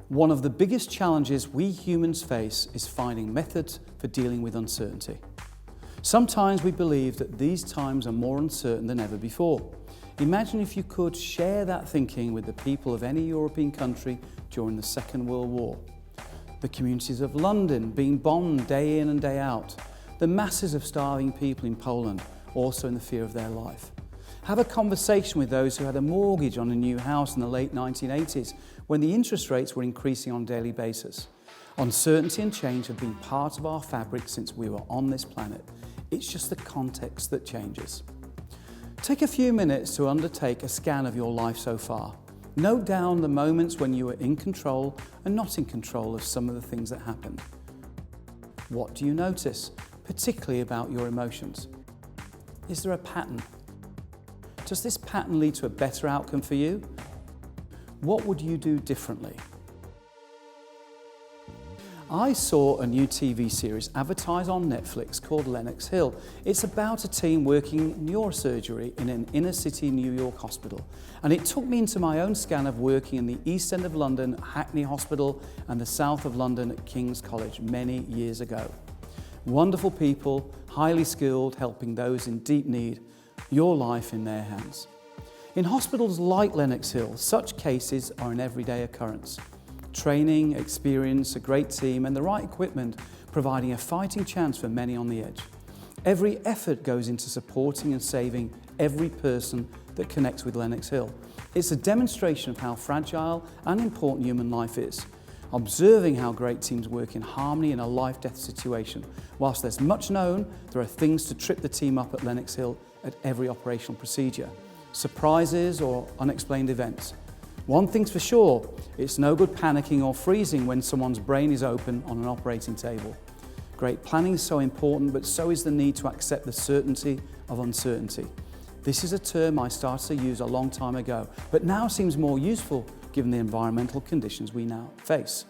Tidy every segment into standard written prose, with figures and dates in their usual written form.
One of the biggest challenges we humans face is finding methods for dealing with uncertainty. Sometimes we believe that these times are more uncertain than ever before. Imagine if you could share that thinking with the people of any European country during the Second World War. The communities of London being bombed day in and day out. The masses of starving people in Poland, also in the fear of their life. Have a conversation with those who had a mortgage on a new house in the late 1980s when the interest rates were increasing on a daily basis. Uncertainty and change have been part of our fabric since we were on this planet. It's just the context that changes. Take a few minutes to undertake a scan of your life so far. Note down the moments when you were in control and not in control of some of the things that happened. What do you notice, particularly about your emotions? Is there a pattern? Does this pattern lead to a better outcome for you? What would you do differently? I saw a new TV series advertised on Netflix called Lenox Hill. It's about a team working in neurosurgery in an inner city New York hospital. And it took me into my own scan of working in the East End of London, Hackney Hospital, and the South of London at King's College many years ago. Wonderful people, highly skilled, helping those in deep need, your life in their hands. In hospitals like Lenox Hill, such cases are an everyday occurrence. Training, experience, a great team and the right equipment providing a fighting chance for many on the edge. Every effort goes into supporting and saving every person that connects with Lenox Hill. It's a demonstration of how fragile and important human life is. Observing how great teams work in harmony in a life-death situation. Whilst there's much known, there are things to trip the team up at Lenox Hill at every operational procedure. Surprises or unexplained events. One thing's for sure, it's no good panicking or freezing when someone's brain is open on an operating table. Great planning is so important, but so is the need to accept the certainty of uncertainty. This is a term I started to use a long time ago, but now seems more useful given the environmental conditions we now face.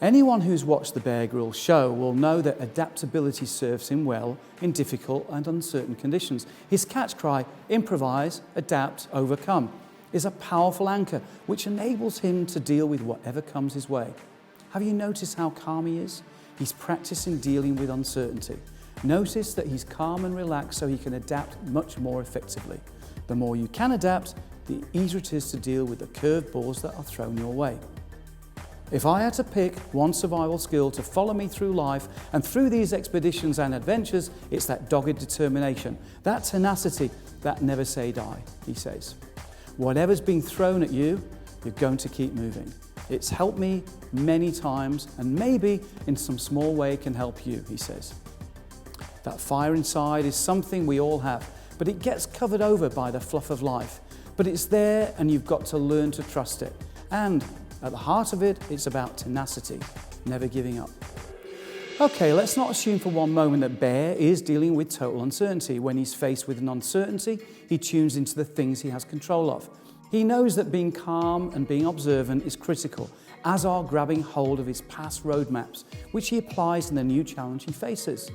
Anyone who's watched the Bear Grylls show will know that adaptability serves him well in difficult and uncertain conditions. His catch cry, improvise, adapt, overcome, is a powerful anchor which enables him to deal with whatever comes his way. Have you noticed how calm he is? He's practicing dealing with uncertainty. Notice that he's calm and relaxed so he can adapt much more effectively. The more you can adapt, the easier it is to deal with the curveballs that are thrown your way. If I had to pick one survival skill to follow me through life and through these expeditions and adventures, it's that dogged determination, that tenacity, that never say die, he says. Whatever's being thrown at you, you're going to keep moving. It's helped me many times and maybe in some small way it can help you, he says. That fire inside is something we all have, but it gets covered over by the fluff of life. But it's there and you've got to learn to trust it. And at the heart of it, it's about tenacity, never giving up. Okay, let's not assume for one moment that Bear is dealing with total uncertainty. When he's faced with an uncertainty, he tunes into the things he has control of. He knows that being calm and being observant is critical, as are grabbing hold of his past roadmaps, which he applies in the new challenge he faces.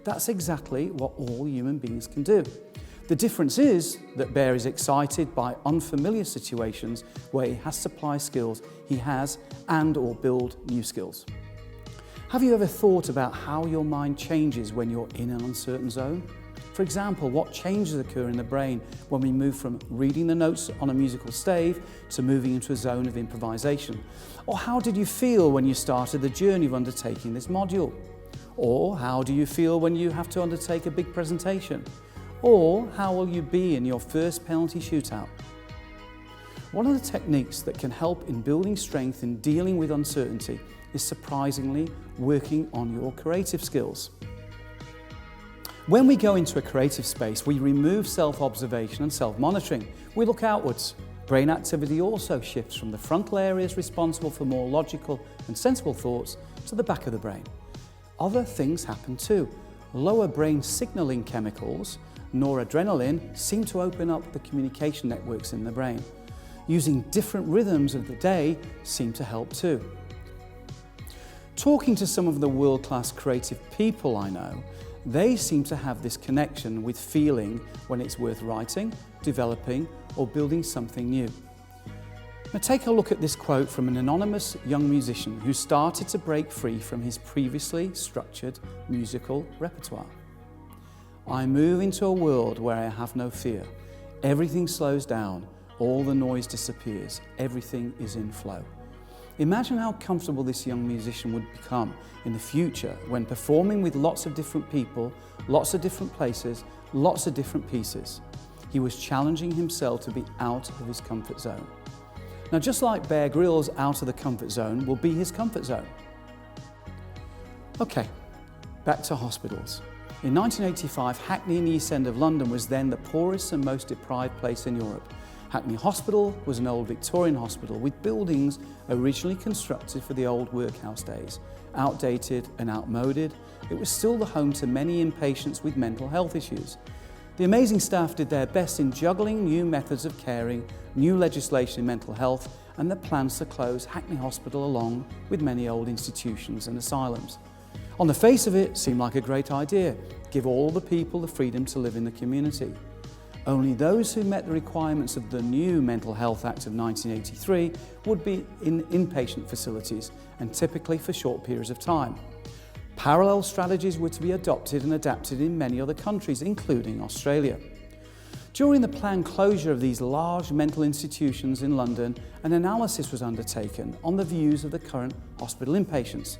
That's exactly what all human beings can do. The difference is that Bear is excited by unfamiliar situations where he has to apply skills he has and/or build new skills. Have you ever thought about how your mind changes when you're in an uncertain zone? For example, what changes occur in the brain when we move from reading the notes on a musical stave to moving into a zone of improvisation? Or how did you feel when you started the journey of undertaking this module? Or how do you feel when you have to undertake a big presentation? Or how will you be in your first penalty shootout? One of the techniques that can help in building strength in dealing with uncertainty is surprisingly working on your creative skills. When we go into a creative space, we remove self-observation and self-monitoring. We look outwards. Brain activity also shifts from the frontal areas responsible for more logical and sensible thoughts to the back of the brain. Other things happen too. Lower brain signaling chemicals, noradrenaline, seem to open up the communication networks in the brain. Using different rhythms of the day seem to help too. Talking to some of the world-class creative people I know, they seem to have this connection with feeling when it's worth writing, developing, or building something new. Now take a look at this quote from an anonymous young musician who started to break free from his previously structured musical repertoire. I move into a world where I have no fear. Everything slows down, all the noise disappears, everything is in flow. Imagine how comfortable this young musician would become in the future when performing with lots of different people, lots of different places, lots of different pieces. He was challenging himself to be out of his comfort zone. Now, just like Bear Grylls' out of the comfort zone will be his comfort zone. Okay, back to hospitals. In 1985, Hackney in the East End of London was then the poorest and most deprived place in Europe. Hackney Hospital was an old Victorian hospital with buildings originally constructed for the old workhouse days. Outdated and outmoded, it was still the home to many inpatients with mental health issues. The amazing staff did their best in juggling new methods of caring, new legislation in mental health, and the plans to close Hackney Hospital along with many old institutions and asylums. On the face of it, seemed like a great idea. Give all the people the freedom to live in the community. Only those who met the requirements of the new Mental Health Act of 1983 would be in inpatient facilities, and typically for short periods of time. Parallel strategies were to be adopted and adapted in many other countries, including Australia. During the planned closure of these large mental institutions in London, an analysis was undertaken on the views of the current hospital inpatients.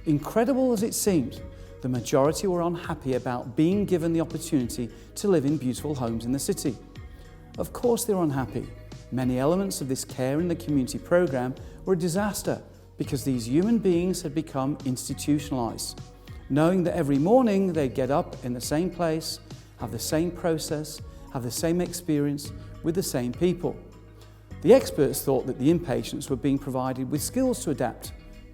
Incredible as it seemed, the majority were unhappy about being given the opportunity to live in beautiful homes in the city. Of course they were unhappy. Many elements of this care in the community programme were a disaster because these human beings had become institutionalised, knowing that every morning they'd get up in the same place, have the same process, have the same experience with the same people. The experts thought that the inpatients were being provided with skills to adapt.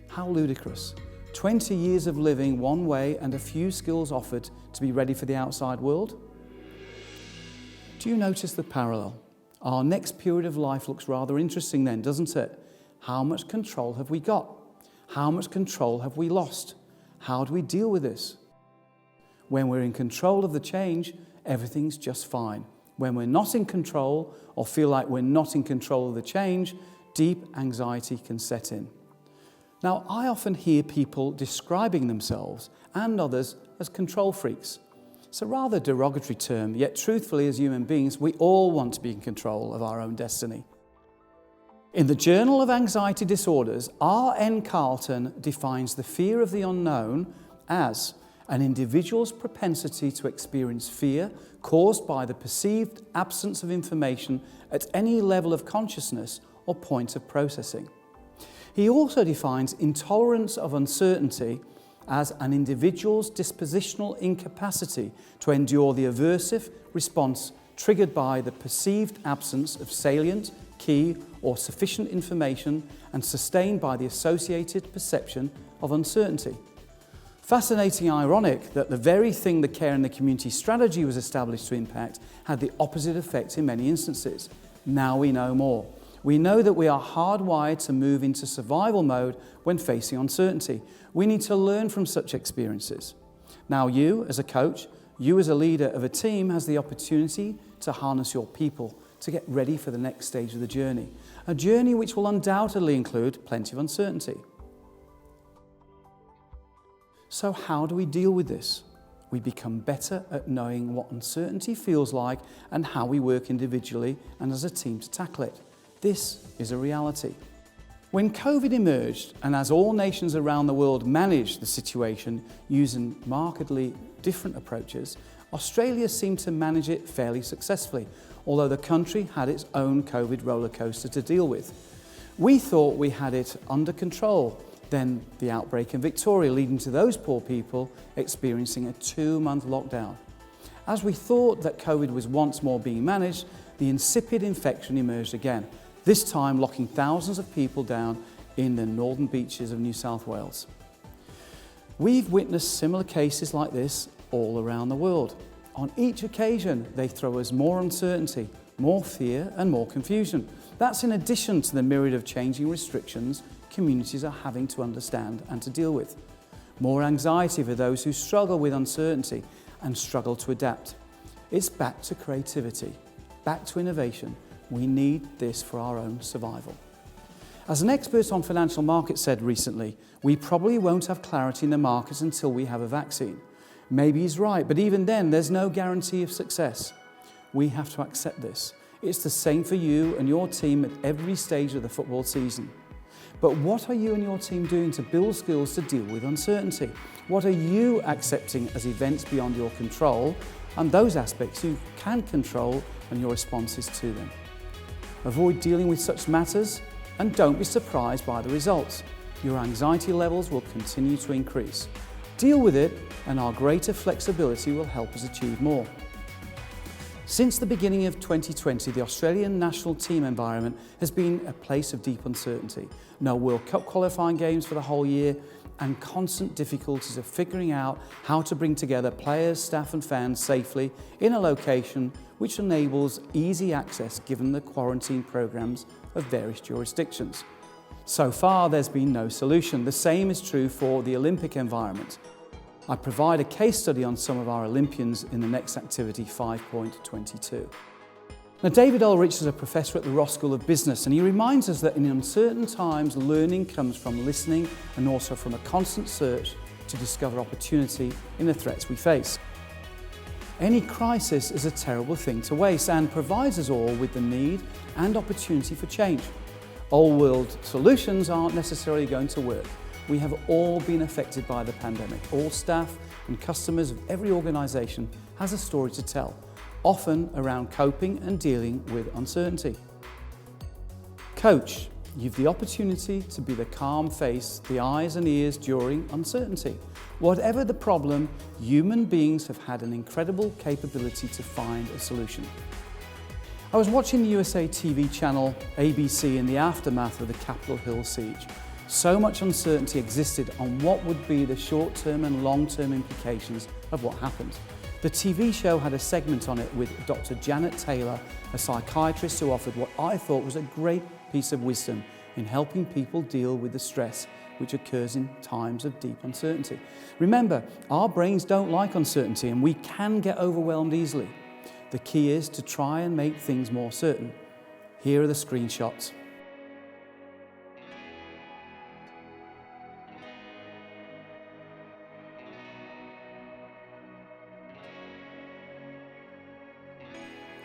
How ludicrous. 20 years of living one way and a few skills offered to be ready for the outside world? Do you notice the parallel? Our next period of life looks rather interesting then, doesn't it? How much control have we got? How much control have we lost? How do we deal with this? When we're in control of the change, everything's just fine. When we're not in control or feel like we're not in control of the change, deep anxiety can set in. Now, I often hear people describing themselves and others as control freaks. It's a rather derogatory term, yet truthfully as human beings, we all want to be in control of our own destiny. In the Journal of Anxiety Disorders, R.N. Carlton defines the fear of the unknown as an individual's propensity to experience fear caused by the perceived absence of information at any level of consciousness or point of processing. He also defines intolerance of uncertainty as an individual's dispositional incapacity to endure the aversive response triggered by the perceived absence of salient, key, or sufficient information and sustained by the associated perception of uncertainty. Fascinating ironic that the very thing the care in the community strategy was established to impact had the opposite effect in many instances. Now we know more. We know that we are hardwired to move into survival mode when facing uncertainty. We need to learn from such experiences. Now you, as a coach, you as a leader of a team, has the opportunity to harness your people to get ready for the next stage of the journey. A journey which will undoubtedly include plenty of uncertainty. So how do we deal with this? We become better at knowing what uncertainty feels like and how we work individually and as a team to tackle it. This is a reality. When COVID emerged, and as all nations around the world managed the situation using markedly different approaches, Australia seemed to manage it fairly successfully, although the country had its own COVID roller coaster to deal with. We thought we had it under control. Then the outbreak in Victoria, leading to those poor people experiencing a 2-month lockdown. As we thought that COVID was once more being managed, the insipid infection emerged again, this time locking thousands of people down in the northern beaches of New South Wales. We've witnessed similar cases like this all around the world. On each occasion, they throw us more uncertainty, more fear and more confusion. That's in addition to the myriad of changing restrictions communities are having to understand and to deal with. More anxiety for those who struggle with uncertainty and struggle to adapt. It's back to creativity, back to innovation. We need this for our own survival. As an expert on financial markets said recently, we probably won't have clarity in the markets until we have a vaccine. Maybe he's right, but even then, there's no guarantee of success. We have to accept this. It's the same for you and your team at every stage of the football season. But what are you and your team doing to build skills to deal with uncertainty? What are you accepting as events beyond your control and those aspects you can control and your responses to them? Avoid dealing with such matters and don't be surprised by the results. Your anxiety levels will continue to increase. Deal with it and our greater flexibility will help us achieve more. Since the beginning of 2020, the Australian national team environment has been a place of deep uncertainty. No World Cup qualifying games for the whole year and constant difficulties of figuring out how to bring together players, staff and fans safely in a location which enables easy access given the quarantine programs of various jurisdictions. So far, there's been no solution. The same is true for the Olympic environment. I provide a case study on some of our Olympians in the next activity 5.22. Now, David Ulrich is a professor at the Ross School of Business, and he reminds us that in uncertain times, learning comes from listening and also from a constant search to discover opportunity in the threats we face. Any crisis is a terrible thing to waste and provides us all with the need and opportunity for change. Old world solutions aren't necessarily going to work. We have all been affected by the pandemic. All staff and customers of every organisation has a story to tell, often around coping and dealing with uncertainty. Coach, you've the opportunity to be the calm face, the eyes and ears during uncertainty. Whatever the problem, human beings have had an incredible capability to find a solution. I was watching the USA TV channel ABC in the aftermath of the Capitol Hill siege. So much uncertainty existed on what would be the short-term and long-term implications of what happened. The TV show had a segment on it with Dr. Janet Taylor, a psychiatrist who offered what I thought was a great piece of wisdom in helping people deal with the stress which occurs in times of deep uncertainty. Remember, our brains don't like uncertainty and we can get overwhelmed easily. The key is to try and make things more certain. Here are the screenshots.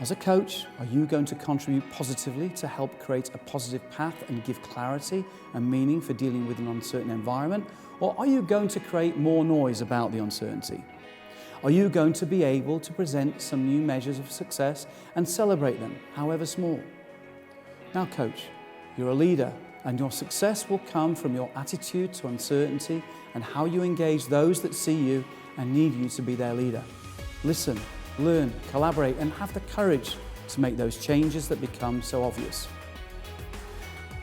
As a coach, are you going to contribute positively to help create a positive path and give clarity and meaning for dealing with an uncertain environment? Or are you going to create more noise about the uncertainty? Are you going to be able to present some new measures of success and celebrate them, however small? Now, coach, you're a leader and your success will come from your attitude to uncertainty and how you engage those that see you and need you to be their leader. Listen, learn, collaborate, and have the courage to make those changes that become so obvious.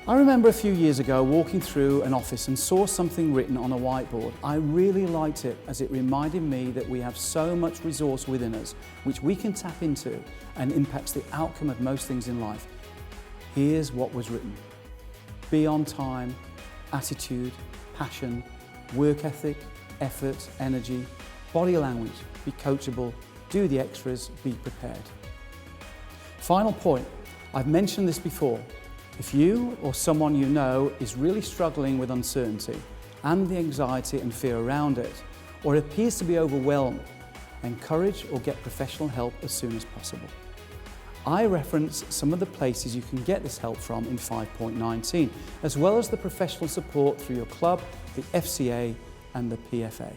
I remember a few years ago walking through an office and saw something written on a whiteboard. I really liked it as it reminded me that we have so much resource within us which we can tap into and impacts the outcome of most things in life. Here's what was written. Be on time, attitude, passion, work ethic, effort, energy, body language, be coachable, do the extras, be prepared. Final point, I've mentioned this before. If you or someone you know is really struggling with uncertainty and the anxiety and fear around it, or appears to be overwhelmed, encourage or get professional help as soon as possible. I reference some of the places you can get this help from in 5.19, as well as the professional support through your club, the FCA and the PFA.